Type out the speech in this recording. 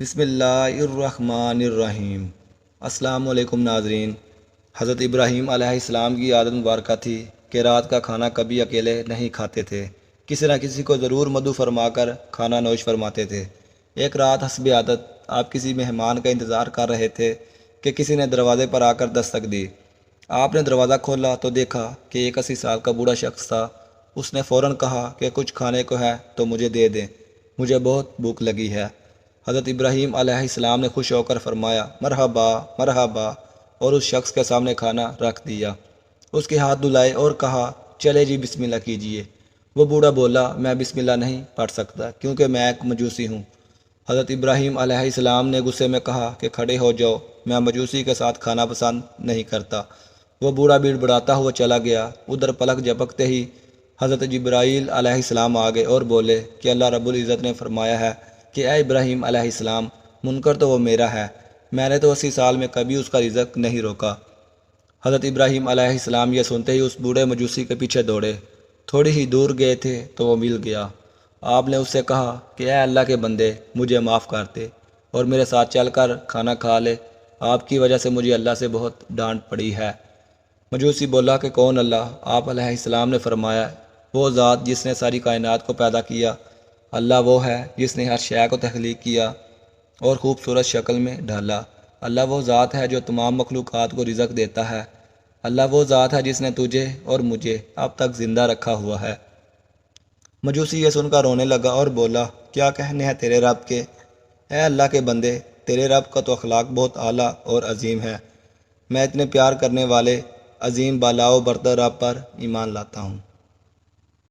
بسم اللہ الرحمن الرحیم۔ السلام علیکم ناظرین۔ حضرت ابراہیم علیہ السلام کی عادت مبارکہ تھی کہ رات کا کھانا کبھی اکیلے نہیں کھاتے تھے، کسی نہ کسی کو ضرور مدعو فرما کر کھانا نوش فرماتے تھے۔ ایک رات حسب عادت آپ کسی مہمان کا انتظار کر رہے تھے کہ کسی نے دروازے پر آ کر دستک دی۔ آپ نے دروازہ کھولا تو دیکھا کہ ایک 80 سال کا بوڑھا شخص تھا۔ اس نے فوراً کہا کہ کچھ کھانے کو ہے تو مجھے دے دیں، مجھے بہت بھوک لگی ہے۔ حضرت ابراہیم علیہ السلام نے خوش ہو کر فرمایا مرحبا مرحبا، اور اس شخص کے سامنے کھانا رکھ دیا۔ اس کے ہاتھ دھلائے اور کہا چلے جی بسم اللہ کیجئے۔ وہ بوڑھا بولا میں بسم اللہ نہیں پڑھ سکتا کیونکہ میں ایک مجوسی ہوں۔ حضرت ابراہیم علیہ السلام نے غصے میں کہا کہ کھڑے ہو جاؤ، میں مجوسی کے ساتھ کھانا پسند نہیں کرتا۔ وہ بوڑھا بڑبڑاتا ہوا چلا گیا۔ ادھر پلک جھپکتے ہی حضرت جبرائیل علیہ السلام آ گئے اور بولے کہ اللہ رب العزت نے فرمایا ہے کہ اے ابراہیم علیہ السلام، منکر تو وہ میرا ہے، میں نے تو 80 سال میں کبھی اس کا رزق نہیں روکا۔ حضرت ابراہیم علیہ السلام یہ سنتے ہی اس بوڑھے مجوسی کے پیچھے دوڑے۔ تھوڑی ہی دور گئے تھے تو وہ مل گیا۔ آپ نے اس سے کہا کہ اے اللہ کے بندے، مجھے معاف کر دے اور میرے ساتھ چل کر کھانا کھا لے، آپ کی وجہ سے مجھے اللہ سے بہت ڈانٹ پڑی ہے۔ مجوسی بولا کہ کون اللہ؟ آپ علیہ السلام نے فرمایا وہ ذات جس نے ساری کائنات کو پیدا کیا۔ اللہ وہ ہے جس نے ہر شے کو تخلیق کیا اور خوبصورت شکل میں ڈھالا۔ اللہ وہ ذات ہے جو تمام مخلوقات کو رزق دیتا ہے۔ اللہ وہ ذات ہے جس نے تجھے اور مجھے اب تک زندہ رکھا ہوا ہے۔ مجوسی یہ سن کر رونے لگا اور بولا کیا کہنے ہیں تیرے رب کے؟ اے اللہ کے بندے، تیرے رب کا تو اخلاق بہت اعلیٰ اور عظیم ہے۔ میں اتنے پیار کرنے والے عظیم بالا و برتر رب پر ایمان لاتا ہوں۔